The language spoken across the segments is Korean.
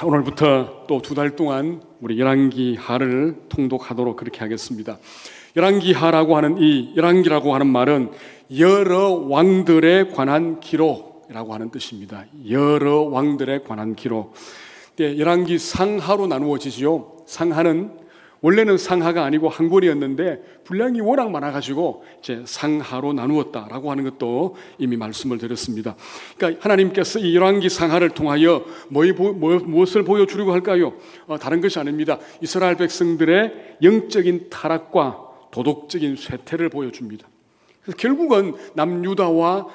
자, 오늘부터 또 2달 동안 우리 열왕기하를 통독하도록 그렇게 하겠습니다. 열왕기하라고 하는 이 열왕기라고 하는 말은 여러 왕들에 관한 기록이라고 하는 뜻입니다. 여러 왕들에 관한 기록. 열왕기 상하로 나누어지지요. 상하는 원래는 상하가 아니고 한 권이었는데 분량이 워낙 많아가지고 이제 상하로 나누었다라고 하는 것도 이미 말씀을 드렸습니다. 그러니까 하나님께서 이 열왕기 상하를 통하여 무엇을 보여주려고 할까요? 다른 것이 아닙니다. 이스라엘 백성들의 영적인 타락과 도덕적인 쇠퇴를 보여줍니다. 그래서 결국은 남유다와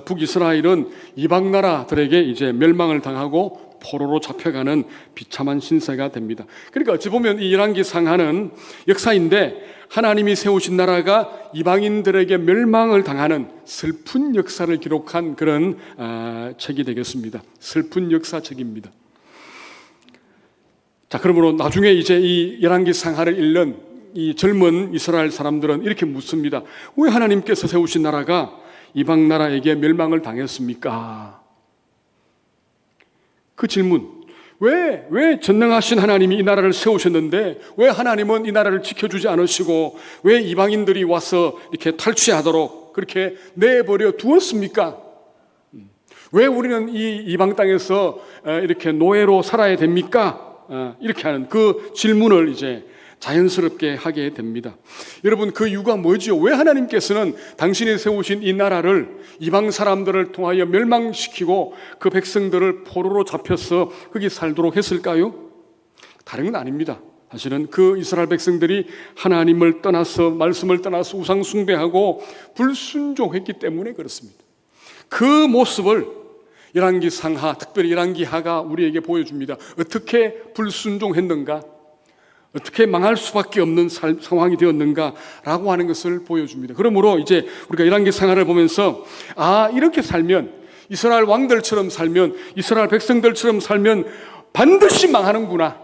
북이스라엘은 이방 나라들에게 이제 멸망을 당하고 포로로 잡혀가는 비참한 신세가 됩니다. 그러니까 어찌 보면 이 열왕기 상하는 역사인데 하나님이 세우신 나라가 이방인들에게 멸망을 당하는 슬픈 역사를 기록한 그런 책이 되겠습니다. 슬픈 역사책입니다. 자, 그러므로 나중에 이제 이 열왕기 상하를 읽는 이 젊은 이스라엘 사람들은 이렇게 묻습니다. 왜 하나님께서 세우신 나라가 이방 나라에게 멸망을 당했습니까? 그 질문, 왜 전능하신 하나님이 이 나라를 세우셨는데 왜 하나님은 이 나라를 지켜주지 않으시고 왜 이방인들이 와서 이렇게 탈취하도록 그렇게 내버려 두었습니까? 왜 우리는 이 이방 땅에서 이렇게 노예로 살아야 됩니까? 이렇게 하는 그 질문을 이제 자연스럽게 하게 됩니다. 여러분, 그 이유가 뭐지요? 왜 하나님께서는 당신이 세우신 이 나라를 이방 사람들을 통하여 멸망시키고 그 백성들을 포로로 잡혀서 거기 살도록 했을까요? 다른 건 아닙니다. 사실은 그 이스라엘 백성들이 하나님을 떠나서 말씀을 떠나서 우상 숭배하고 불순종했기 때문에 그렇습니다. 그 모습을 열왕기 상하, 특별히 열왕기하가 우리에게 보여줍니다. 어떻게 불순종했는가? 어떻게 망할 수밖에 없는 상황이 되었는가라고 하는 것을 보여줍니다. 그러므로 이제 우리가 열왕기 상하를 보면서 이렇게 살면 이스라엘 왕들처럼 살면 이스라엘 백성들처럼 살면 반드시 망하는구나,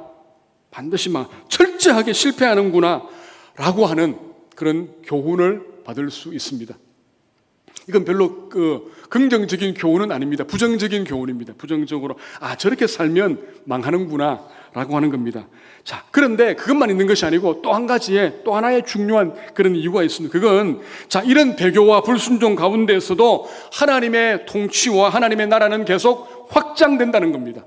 반드시 철저하게 실패하는구나 라고 하는 그런 교훈을 받을 수 있습니다. 이건 별로 긍정적인 교훈은 아닙니다. 부정적인 교훈입니다. 부정적으로 저렇게 살면 망하는구나 라고 하는 겁니다. 자, 그런데 그것만 있는 것이 아니고 또 하나의 중요한 그런 이유가 있습니다. 그건 이런 배교와 불순종 가운데에서도 하나님의 통치와 하나님의 나라는 계속 확장된다는 겁니다.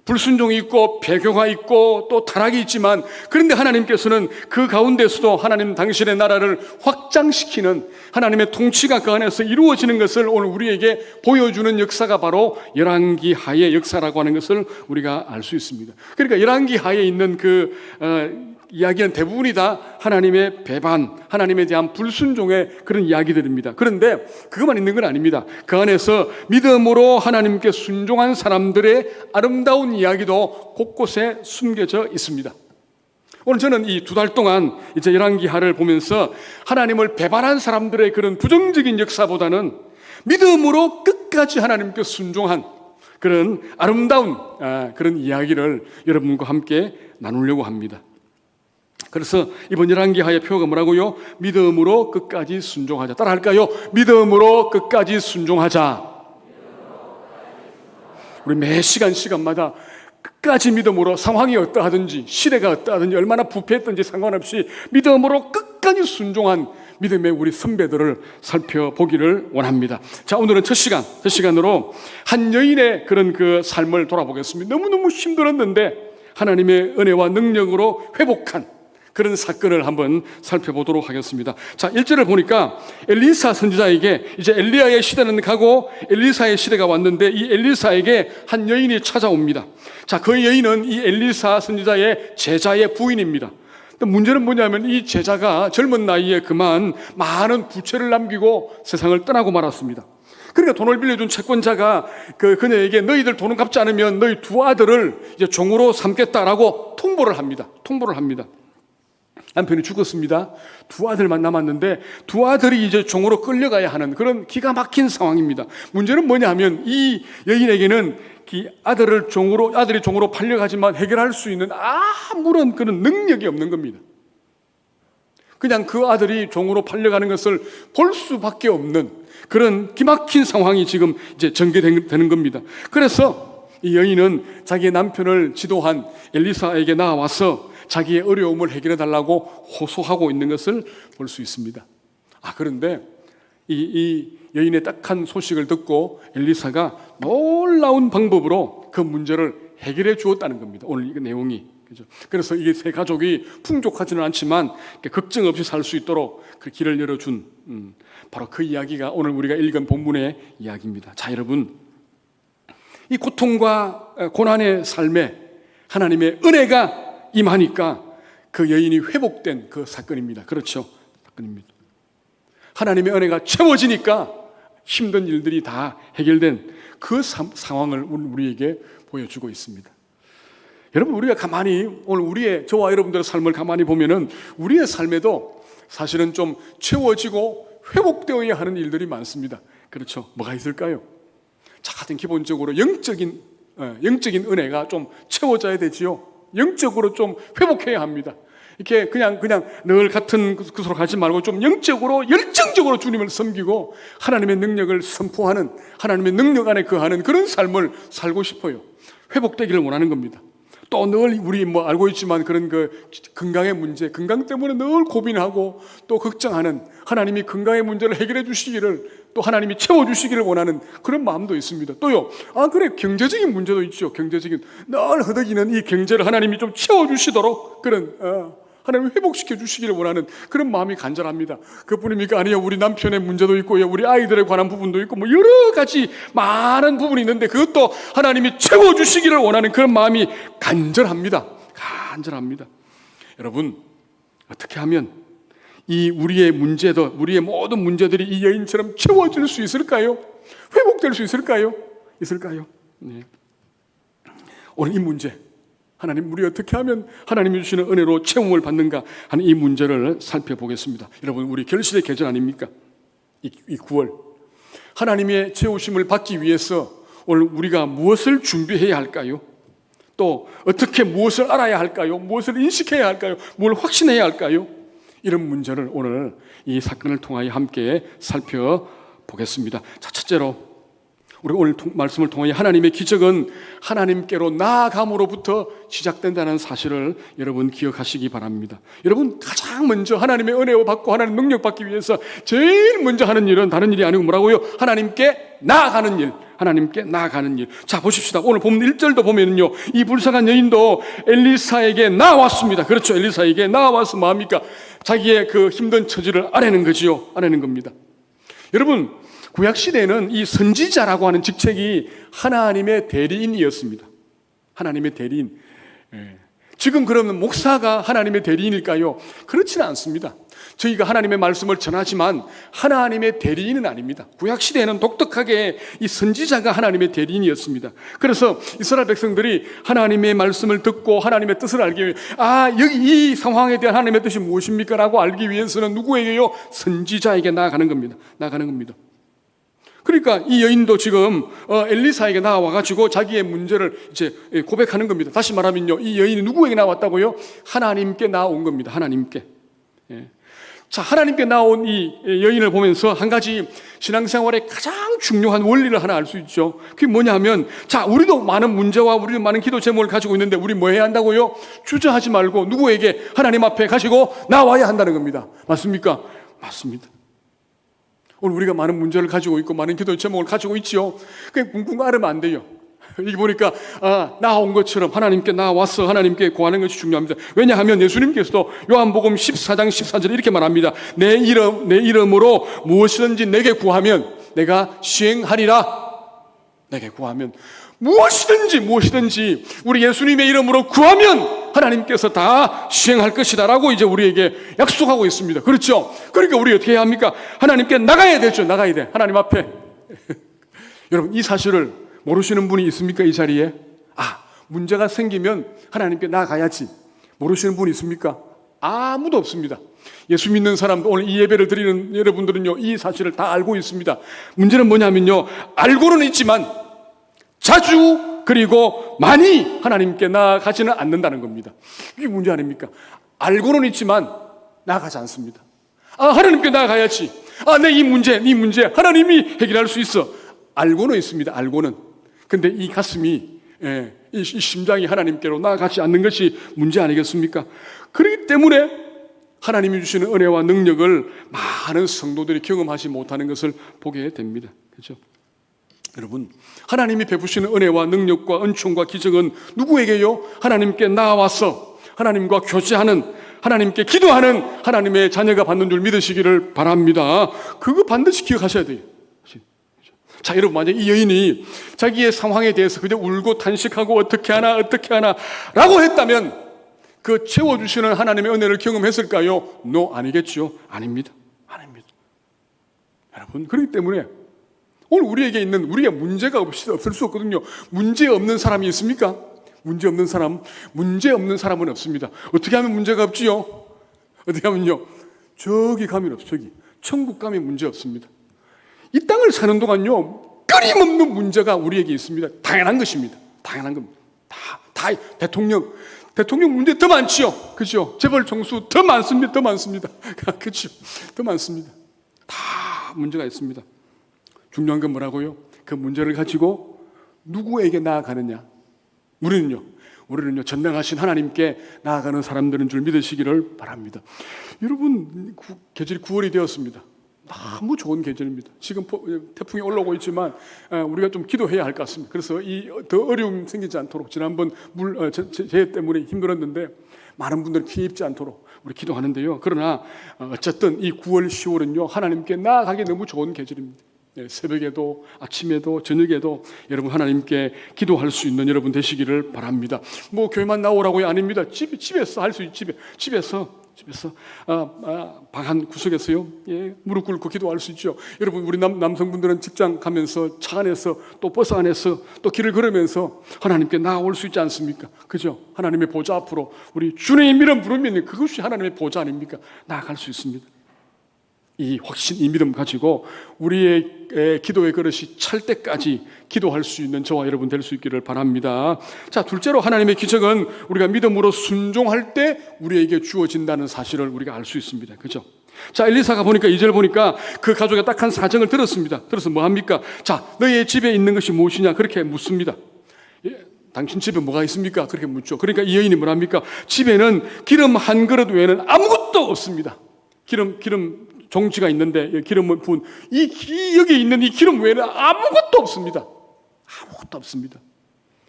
불순종이 있고 배교가 있고 또 타락이 있지만 그런데 하나님께서는 그 가운데서도 하나님 당신의 나라를 확장시키는 하나님의 통치가 그 안에서 이루어지는 것을 오늘 우리에게 보여주는 역사가 바로 열왕기하의 역사라고 하는 것을 우리가 알 수 있습니다. 그러니까 열왕기하에 있는 이야기는 대부분이 다 하나님의 배반, 하나님에 대한 불순종의 그런 이야기들입니다. 그런데 그것만 있는 건 아닙니다. 그 안에서 믿음으로 하나님께 순종한 사람들의 아름다운 이야기도 곳곳에 숨겨져 있습니다. 오늘 저는 이 2달 동안 이제 열왕기하를 보면서 하나님을 배반한 사람들의 그런 부정적인 역사보다는 믿음으로 끝까지 하나님께 순종한 그런 아름다운 그런 이야기를 여러분과 함께 나누려고 합니다. 그래서 이번 열왕기하의 표어가 뭐라고요? 믿음으로 끝까지 순종하자. 따라 할까요? 믿음으로 끝까지 순종하자. 우리 매 시간마다 끝까지 믿음으로 상황이 어떠하든지 시대가 어떠하든지 얼마나 부패했든지 상관없이 믿음으로 끝까지 순종한 믿음의 우리 선배들을 살펴보기를 원합니다. 자, 오늘은 첫 시간으로 한 여인의 그런 그 삶을 돌아보겠습니다. 너무너무 힘들었는데 하나님의 은혜와 능력으로 회복한 그런 사건을 한번 살펴보도록 하겠습니다. 자, 1절을 보니까 엘리사 선지자에게 이제 엘리야의 시대는 가고 엘리사의 시대가 왔는데 이 엘리사에게 한 여인이 찾아옵니다. 자, 그 여인은 이 엘리사 선지자의 제자의 부인입니다. 문제는 뭐냐면 이 제자가 젊은 나이에 그만 많은 부채를 남기고 세상을 떠나고 말았습니다. 그러니까 돈을 빌려준 채권자가 그녀에게 너희들 돈을 갚지 않으면 너희 2 아들을 이제 종으로 삼겠다라고 통보를 합니다. 남편이 죽었습니다. 2 아들만 남았는데 2 아들이 이제 종으로 끌려가야 하는 그런 기가 막힌 상황입니다. 문제는 뭐냐 하면 이 여인에게는 아들이 종으로 팔려가지만 해결할 수 있는 아무런 그런 능력이 없는 겁니다. 그냥 그 아들이 종으로 팔려가는 것을 볼 수밖에 없는 그런 기막힌 상황이 지금 이제 전개되는 겁니다. 그래서 이 여인은 자기의 남편을 지도한 엘리사에게 나와서 자기의 어려움을 해결해 달라고 호소하고 있는 것을 볼 수 있습니다. 그런데 이 여인의 딱한 소식을 듣고 엘리사가 놀라운 방법으로 그 문제를 해결해 주었다는 겁니다. 오늘 이 내용이. 그래서 이게 세 가족이 풍족하지는 않지만 걱정 없이 살 수 있도록 그 길을 열어준 바로 그 이야기가 오늘 우리가 읽은 본문의 이야기입니다. 자, 여러분, 이 고통과 고난의 삶에 하나님의 은혜가 임하니까 그 여인이 회복된 그 사건입니다. 그렇죠? 사건입니다. 하나님의 은혜가 채워지니까 힘든 일들이 다 해결된 그 상황을 우리에게 보여주고 있습니다. 여러분, 우리가 가만히 오늘 저와 여러분들의 삶을 가만히 보면은 우리의 삶에도 사실은 좀 채워지고 회복되어야 하는 일들이 많습니다. 그렇죠? 뭐가 있을까요? 자, 가장 기본적으로 영적인 은혜가 좀 채워져야 되지요. 영적으로 좀 회복해야 합니다. 이렇게 그냥 늘 같은 곳으로 가지 말고 좀 영적으로 열정적으로 주님을 섬기고 하나님의 능력을 선포하는, 하나님의 능력 안에 거하는 그런 삶을 살고 싶어요. 회복되기를 원하는 겁니다. 또 늘 우리 알고 있지만 그런 그 건강의 문제, 건강 때문에 늘 고민하고 또 걱정하는, 하나님이 건강의 문제를 해결해 주시기를, 또 하나님이 채워주시기를 원하는 그런 마음도 있습니다. 또요, 그래, 경제적인 문제도 있죠. 경제적인, 늘 허덕이는 이 경제를 하나님이 좀 채워주시도록 그런 하나님 회복시켜 주시기를 원하는 그런 마음이 간절합니다. 그뿐입니까? 아니요, 우리 남편의 문제도 있고요, 우리 아이들에 관한 부분도 있고 여러 가지 많은 부분이 있는데 그것도 하나님이 채워주시기를 원하는 그런 마음이 간절합니다. 여러분, 어떻게 하면 이 우리의 문제도, 우리의 모든 문제들이 이 여인처럼 채워질 수 있을까요? 회복될 수 있을까요? 네. 오늘 이 문제, 하나님, 우리 어떻게 하면 하나님이 주시는 은혜로 채움을 받는가 하는 이 문제를 살펴보겠습니다. 여러분, 우리 결실의 계절 아닙니까? 이 9월 하나님의 채우심을 받기 위해서 오늘 우리가 무엇을 준비해야 할까요? 또 어떻게 무엇을 알아야 할까요? 무엇을 인식해야 할까요? 뭘 확신해야 할까요? 이런 문제를 오늘 이 사건을 통하여 함께 살펴보겠습니다. 자, 첫째로 우리 오늘 말씀을 통하여 하나님의 기적은 하나님께로 나아감으로부터 시작된다는 사실을 여러분 기억하시기 바랍니다. 여러분, 가장 먼저 하나님의 은혜 받고 하나님 능력 받기 위해서 제일 먼저 하는 일은 다른 일이 아니고 뭐라고요? 하나님께 나아가는 일. 자, 보십시다. 오늘 본문 1절도 보면은요, 이 불쌍한 여인도 엘리사에게 나왔습니다. 그렇죠. 엘리사에게 나와서 뭐합니까? 자기의 그 힘든 처지를 아뢰는 겁니다. 여러분, 구약시대에는 이 선지자라고 하는 직책이 하나님의 대리인이었습니다. 하나님의 대리인. 지금 그러면 목사가 하나님의 대리인일까요? 그렇지는 않습니다. 저희가 하나님의 말씀을 전하지만 하나님의 대리인은 아닙니다. 구약시대에는 독특하게 이 선지자가 하나님의 대리인이었습니다. 그래서 이스라엘 백성들이 하나님의 말씀을 듣고 하나님의 뜻을 알기 위해 여기 이 상황에 대한 하나님의 뜻이 무엇입니까? 라고 알기 위해서는 누구에게요? 선지자에게 나아가는 겁니다. 그러니까 이 여인도 지금 엘리사에게 나와가지고 자기의 문제를 이제 고백하는 겁니다. 다시 말하면요, 이 여인이 누구에게 나왔다고요? 하나님께 나온 겁니다. 하나님께. 자, 하나님께 나온 이 여인을 보면서 한 가지 신앙생활의 가장 중요한 원리를 하나 알 수 있죠. 그게 뭐냐면, 자, 우리도 많은 문제와 우리도 많은 기도 제목을 가지고 있는데 우리 뭐 해야 한다고요? 주저하지 말고 누구에게? 하나님 앞에 가지고 나와야 한다는 겁니다. 맞습니까? 맞습니다. 오늘 우리가 많은 문제를 가지고 있고 많은 기도 제목을 가지고 있지요. 그냥 붕붕 앓으면 안 돼요. 여기 보니까 나온 것처럼 하나님께 나와서 하나님께 구하는 것이 중요합니다. 왜냐하면 예수님께서도 요한복음 14장 14절에 이렇게 말합니다. 내 이름으로 무엇이든지 내게 구하면 내가 시행하리라. 내게 구하면 무엇이든지 우리 예수님의 이름으로 구하면 하나님께서 다 시행할 것이다 라고 이제 우리에게 약속하고 있습니다. 그렇죠? 그러니까 우리 어떻게 해야 합니까? 하나님께 나가야 되죠. 나가야 돼. 하나님 앞에. 여러분, 이 사실을 모르시는 분이 있습니까? 이 자리에? 문제가 생기면 하나님께 나가야지. 모르시는 분이 있습니까? 아무도 없습니다. 예수 믿는 사람도, 오늘 이 예배를 드리는 여러분들은요, 이 사실을 다 알고 있습니다. 문제는 뭐냐면요, 알고는 있지만 자주 그리고 많이 하나님께 나아가지는 않는다는 겁니다. 이게 문제 아닙니까? 알고는 있지만 나아가지 않습니다. 하나님께 나아가야지. 내 이 문제 하나님이 해결할 수 있어. 알고는 있습니다. 알고는. 근데 이 가슴이 이 심장이 하나님께로 나아가지 않는 것이 문제 아니겠습니까? 그렇기 때문에 하나님이 주시는 은혜와 능력을 많은 성도들이 경험하지 못하는 것을 보게 됩니다. 그렇죠? 여러분, 하나님이 베푸시는 은혜와 능력과 은총과 기적은 누구에게요? 하나님께 나와서 하나님과 교제하는, 하나님께 기도하는 하나님의 자녀가 받는 줄 믿으시기를 바랍니다. 그거 반드시 기억하셔야 돼요. 자, 여러분, 만약 이 여인이 자기의 상황에 대해서 그냥 울고 탄식하고 어떻게 하나 라고 했다면 그 채워주시는 하나님의 은혜를 경험했을까요? No, 아니겠죠. 아닙니다. 여러분, 그렇기 때문에 오늘 우리에게 있는, 우리가 문제가 없을 수 없거든요. 문제 없는 사람이 있습니까? 문제 없는 사람은 없습니다. 어떻게 하면 문제가 없지요? 어떻게 하면요? 저기 가면 없어. 저기 천국 가면 문제 없습니다. 이 땅을 사는 동안요, 끊임없는 문제가 우리에게 있습니다. 당연한 것입니다. 당연한 겁니다. 다 대통령 문제 더 많지요. 그죠? 재벌 총수 더 많습니다. 그죠? 더 많습니다. 다 문제가 있습니다. 중요한 건 뭐라고요? 그 문제를 가지고 누구에게 나아가느냐? 우리는요, 전능하신 하나님께 나아가는 사람들인 줄 믿으시기를 바랍니다. 여러분, 계절이 9월이 되었습니다. 너무 좋은 계절입니다. 지금 태풍이 올라오고 있지만 우리가 좀 기도해야 할 것 같습니다. 그래서 더 어려움 생기지 않도록, 지난번 재해 때문에 힘들었는데 많은 분들이 피해 입지 않도록 우리 기도하는데요. 그러나 어쨌든 이 9월, 10월은요, 하나님께 나아가기 너무 좋은 계절입니다. 새벽에도 아침에도 저녁에도 여러분 하나님께 기도할 수 있는 여러분 되시기를 바랍니다. 뭐 교회만 나오라고요? 아닙니다. 집에서 할 수 있죠. 집에서 방 한 구석에서요, 무릎 꿇고 기도할 수 있죠. 여러분, 우리 남성분들은 직장 가면서 차 안에서 또 버스 안에서 또 길을 걸으면서 하나님께 나아올 수 있지 않습니까? 그죠? 하나님의 보좌 앞으로 우리 주님 이름 부르면 그것이 하나님의 보좌 아닙니까? 나아갈 수 있습니다. 이 확신, 이 믿음 가지고 우리의 기도의 그릇이 찰 때까지 기도할 수 있는 저와 여러분 될 수 있기를 바랍니다. 자, 둘째로 하나님의 기적은 우리가 믿음으로 순종할 때 우리에게 주어진다는 사실을 우리가 알 수 있습니다. 그죠? 자, 엘리사가 보니까 2절 보니까 그 가족의 딱한 사정을 들었습니다. 들어서 뭐 합니까? 자, 너의 집에 있는 것이 무엇이냐? 그렇게 묻습니다. 당신 집에 뭐가 있습니까? 그렇게 묻죠. 그러니까 이 여인이 뭐랍니까? 집에는 기름 한 그릇 외에는 아무것도 없습니다. 기름 종지가 있는데 기름을 부은 여기 있는 이 기름 외에는 아무것도 없습니다.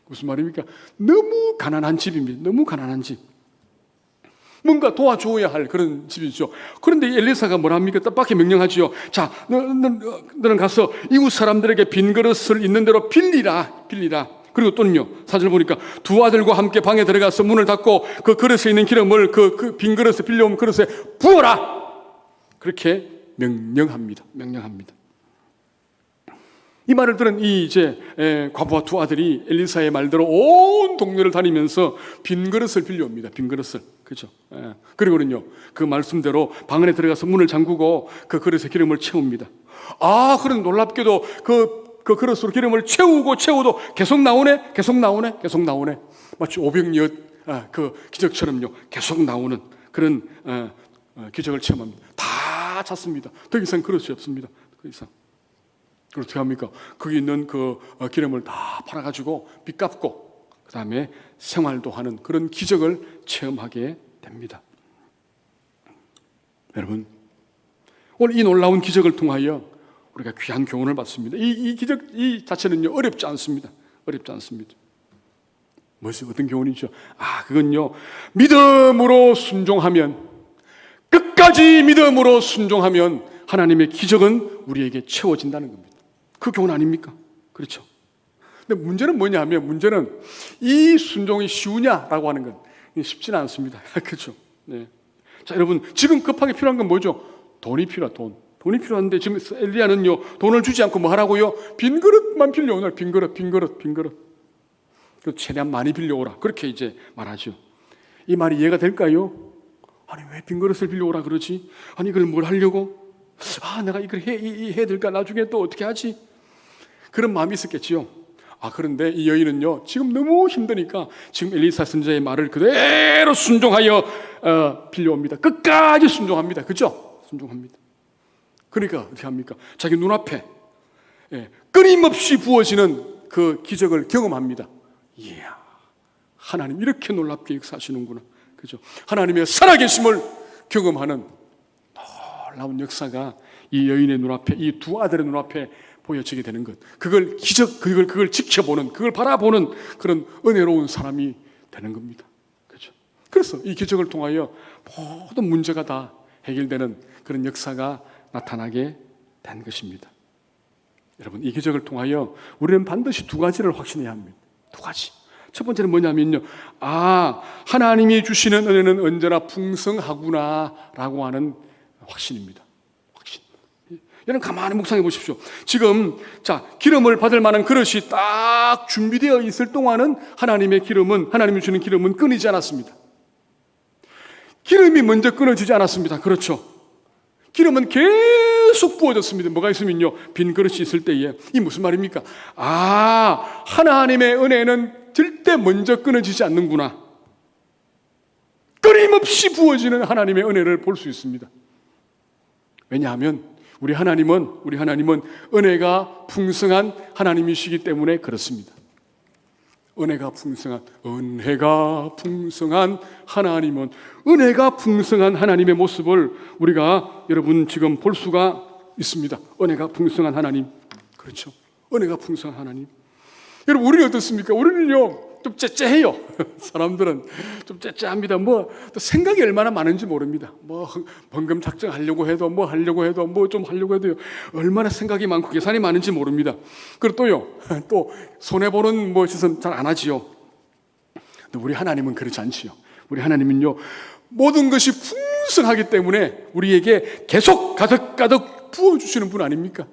무슨 말입니까? 너무 가난한 집입니다. 너무 가난한 집. 뭔가 도와줘야 할 그런 집이죠. 그런데 엘리사가 뭐랍니까? 뜻밖의 명령하지요. 자, 너는 가서 이웃 사람들에게 빈 그릇을 있는 대로 빌리라. 그리고 또는요, 사진을 보니까 두 아들과 함께 방에 들어가서 문을 닫고 그 그릇에 있는 기름을 그 빈 그릇에 빌려온 그릇에 부어라. 그렇게 명령합니다. 이 말을 들은 과부와 두 아들이 엘리사의 말대로 온 동네를 다니면서 빈 그릇을 빌려옵니다. 빈 그릇을. 그죠? 그리고는요, 그 말씀대로 방 안에 들어가서 문을 잠그고 그 그릇에 기름을 채웁니다. 그런 놀랍게도 그 그릇으로 기름을 채워도 계속 나오네. 마치 500년 그 기적처럼요, 계속 나오는 그런 기적을 체험합니다. 다 찼습니다. 더 이상 그릇이 없습니다. 더 이상. 어떻게 합니까? 거기 있는 그 기름을 다 팔아가지고 빚 갚고 그 다음에 생활도 하는 그런 기적을 체험하게 됩니다. 여러분, 오늘 이 놀라운 기적을 통하여 우리가 귀한 교훈을 받습니다. 이 기적 이 자체는요, 어렵지 않습니다. 어떤 교훈이죠? 그건요, 믿음으로 순종하면, 끝까지 믿음으로 순종하면 하나님의 기적은 우리에게 채워진다는 겁니다. 그 교훈 아닙니까? 그렇죠. 근데 문제는 뭐냐면, 문제는 이 순종이 쉬우냐라고 하는 건 쉽지는 않습니다. 그렇죠. 네. 자, 여러분, 지금 급하게 필요한 건 뭐죠? 돈이 필요한데 지금 엘리야는요, 돈을 주지 않고 뭐 하라고요? 빈 그릇만 빌려오라. 빈 그릇. 최대한 많이 빌려오라. 그렇게 이제 말하죠. 이 말이 이해가 될까요? 아니, 왜 빈 그릇을 빌려오라 그러지? 아니, 이걸 뭘 하려고? 내가 이걸 해야 될까? 나중에 또 어떻게 하지? 그런 마음이 있었겠지요. 그런데 이 여인은요, 지금 너무 힘드니까 지금 엘리사 선지자의 말을 그대로 순종하여 빌려옵니다. 끝까지 순종합니다. 그죠? 순종합니다. 그러니까 어떻게 합니까? 자기 눈앞에 끊임없이 부어지는 그 기적을 경험합니다. 이야, 하나님 이렇게 놀랍게 역사하시는구나. 그죠? 하나님의 살아계심을 경험하는 놀라운 역사가 이 여인의 눈앞에, 이 두 아들의 눈앞에 보여지게 되는 것. 그걸 그걸 지켜보는, 그걸 바라보는 그런 은혜로운 사람이 되는 겁니다. 그죠? 그래서 이 기적을 통하여 모든 문제가 다 해결되는 그런 역사가 나타나게 된 것입니다. 여러분, 이 기적을 통하여 우리는 반드시 두 가지를 확신해야 합니다. 두 가지. 첫 번째는 뭐냐면요, 하나님이 주시는 은혜는 언제나 풍성하구나라고 하는 확신입니다. 확신. 여러분 가만히 묵상해 보십시오. 지금 기름을 받을 만한 그릇이 딱 준비되어 있을 동안은 하나님이 주시는 기름은 끊이지 않았습니다. 기름이 먼저 끊어지지 않았습니다. 그렇죠? 기름은 계속 부어졌습니다. 뭐가 있으면요, 빈 그릇이 있을 때에. 이 무슨 말입니까? 하나님의 은혜는 절대 먼저 끊어지지 않는구나. 끊임없이 부어지는 하나님의 은혜를 볼 수 있습니다. 왜냐하면 우리 하나님은 은혜가 풍성한 하나님이시기 때문에 그렇습니다. 은혜가 풍성한 하나님은, 은혜가 풍성한 하나님의 모습을 우리가 여러분 지금 볼 수가 있습니다. 은혜가 풍성한 하나님. 그렇죠? 은혜가 풍성한 하나님. 여러분, 우리는 어떻습니까? 우리는요, 좀 째째해요. 사람들은 좀 째째합니다. 또 생각이 얼마나 많은지 모릅니다. 번금 작정하려고 해도, 하려고 해도요, 얼마나 생각이 많고 계산이 많은지 모릅니다. 그리고 또 손해보는 짓은 잘 안 하지요. 근데 우리 하나님은 그렇지 않지요. 우리 하나님은요, 모든 것이 풍성하기 때문에 우리에게 계속 가득가득 부어주시는 분 아닙니까?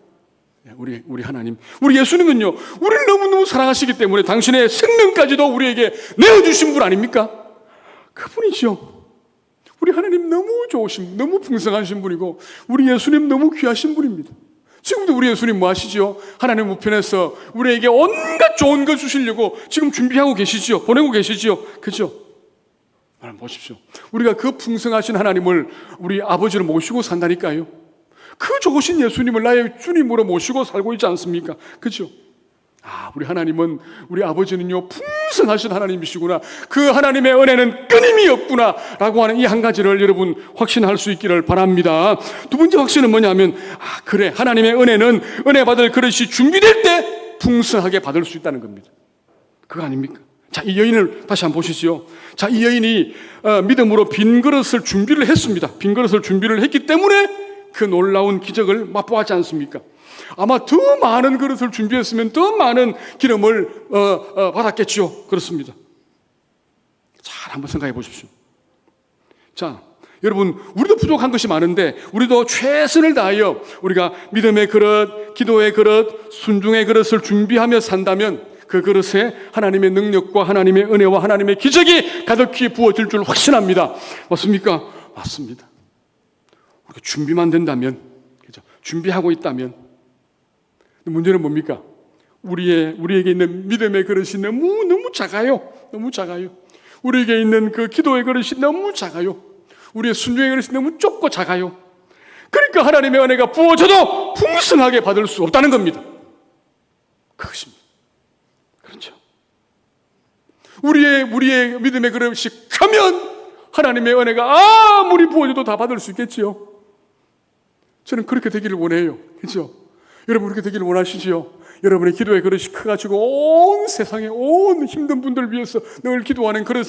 우리 하나님, 우리 예수님은요, 우리를 너무너무 사랑하시기 때문에 당신의 생명까지도 우리에게 내어주신 분 아닙니까? 그분이죠. 우리 하나님 너무 좋으신, 너무 풍성하신 분이고, 우리 예수님 너무 귀하신 분입니다. 지금도 우리 예수님 뭐 하시죠? 하나님 우편에서 우리에게 온갖 좋은 거 주시려고 지금 준비하고 계시죠? 보내고 계시죠? 그죠? 여러분 보십시오. 우리가 그 풍성하신 하나님을, 우리 아버지를 모시고 산다니까요. 그 좋으신 예수님을 나의 주님으로 모시고 살고 있지 않습니까? 그죠? 우리 하나님은, 우리 아버지는요, 풍성하신 하나님이시구나. 그 하나님의 은혜는 끊임이 없구나. 라고 하는 이 한 가지를 여러분 확신할 수 있기를 바랍니다. 두 번째 확신은 뭐냐면, 그래, 하나님의 은혜는 은혜 받을 그릇이 준비될 때 풍성하게 받을 수 있다는 겁니다. 그거 아닙니까? 이 여인을 다시 한번 보시죠. 이 여인이 믿음으로 빈 그릇을 준비를 했습니다. 빈 그릇을 준비를 했기 때문에 그 놀라운 기적을 맛보았지 않습니까? 아마 더 많은 그릇을 준비했으면 더 많은 기름을 받았겠죠. 그렇습니다. 잘 한번 생각해 보십시오. 여러분, 우리도 부족한 것이 많은데 우리도 최선을 다하여 우리가 믿음의 그릇, 기도의 그릇, 순종의 그릇을 준비하며 산다면 그 그릇에 하나님의 능력과 하나님의 은혜와 하나님의 기적이 가득히 부어질 줄 확신합니다. 맞습니까? 맞습니다. 우리가 준비만 된다면, 그죠? 준비하고 있다면. 문제는 뭡니까? 우리에게 있는 믿음의 그릇이 너무 작아요. 너무 작아요. 우리에게 있는 그 기도의 그릇이 너무 작아요. 우리의 순종의 그릇이 너무 좁고 작아요. 그러니까 하나님의 은혜가 부어져도 풍성하게 받을 수 없다는 겁니다. 그것입니다. 그렇죠. 우리의 믿음의 그릇이 크면 하나님의 은혜가 아무리 부어져도 다 받을 수 있겠지요. 저는 그렇게 되기를 원해요. 그렇죠? 여러분 그렇게 되기를 원하시지요? 여러분의 기도의 그릇이 커가지고 온 세상에 온 힘든 분들 위해서 늘 기도하는 그런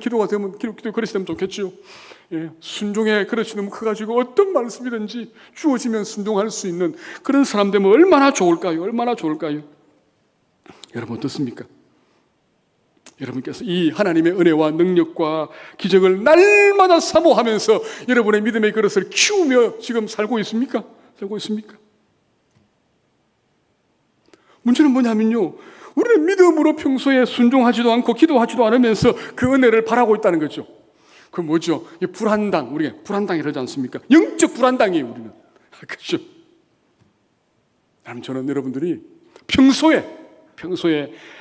기도가 되면, 기도 그릇이 되면 좋겠지요. 순종의 그릇이 너무 커가지고 어떤 말씀이든지 주어지면 순종할 수 있는 그런 사람 되면 얼마나 좋을까요? 얼마나 좋을까요? 여러분 어떻습니까? 여러분께서 이 하나님의 은혜와 능력과 기적을 날마다 사모하면서 여러분의 믿음의 그릇을 키우며 지금 살고 있습니까? 살고 있습니까? 문제는 뭐냐면요, 우리는 믿음으로 평소에 순종하지도 않고 기도하지도 않으면서 그 은혜를 바라고 있다는 거죠. 그 뭐죠? 불안당, 우리가 불안당 이러지 않습니까? 영적 불안당이에요, 우리는. 그렇죠? 저는 여러분들이 평소에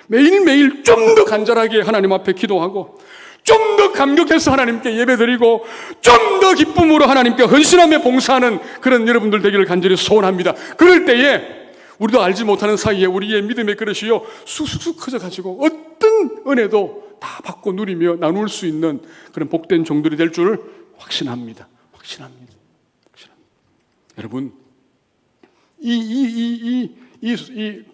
매일매일 좀 더 간절하게 하나님 앞에 기도하고, 좀 더 감격해서 하나님께 예배드리고, 좀 더 기쁨으로 하나님께 헌신하며 봉사하는 그런 여러분들 되기를 간절히 소원합니다. 그럴 때에 우리도 알지 못하는 사이에 우리의 믿음의 그릇이요 쑥쑥 커져가지고 어떤 은혜도 다 받고 누리며 나눌 수 있는 그런 복된 종들이 될 줄 확신합니다. 확신합니다. 여러분, 이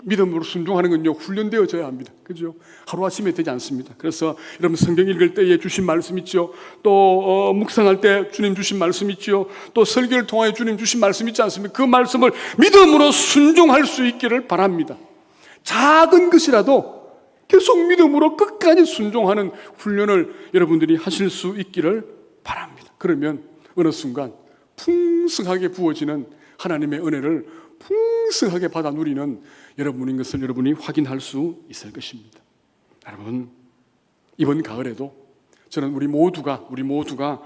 믿음으로 순종하는 건요 훈련되어져야 합니다. 그죠? 하루아침에 되지 않습니다. 그래서 여러분 성경 읽을 때에 주신 말씀 있죠. 또 묵상할 때 주님 주신 말씀 있죠. 또 설교를 통하여 주님 주신 말씀 있지 않습니까? 그 말씀을 믿음으로 순종할 수 있기를 바랍니다. 작은 것이라도 계속 믿음으로 끝까지 순종하는 훈련을 여러분들이 하실 수 있기를 바랍니다. 그러면 어느 순간 풍성하게 부어지는 하나님의 은혜를 풍성하게 받아 누리는 여러분인 것을 여러분이 확인할 수 있을 것입니다. 여러분, 이번 가을에도 저는 우리 모두가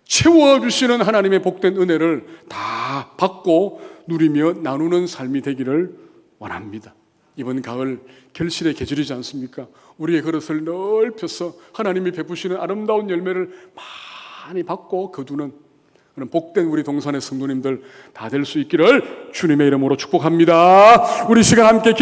채워주시는 하나님의 복된 은혜를 다 받고 누리며 나누는 삶이 되기를 원합니다. 이번 가을 결실의 계절이지 않습니까? 우리의 그릇을 넓혀서 하나님이 베푸시는 아름다운 열매를 많이 받고 거두는 그런 복된 우리 동산의 성도님들 다 될 수 있기를 주님의 이름으로 축복합니다. 우리 시간 함께 기도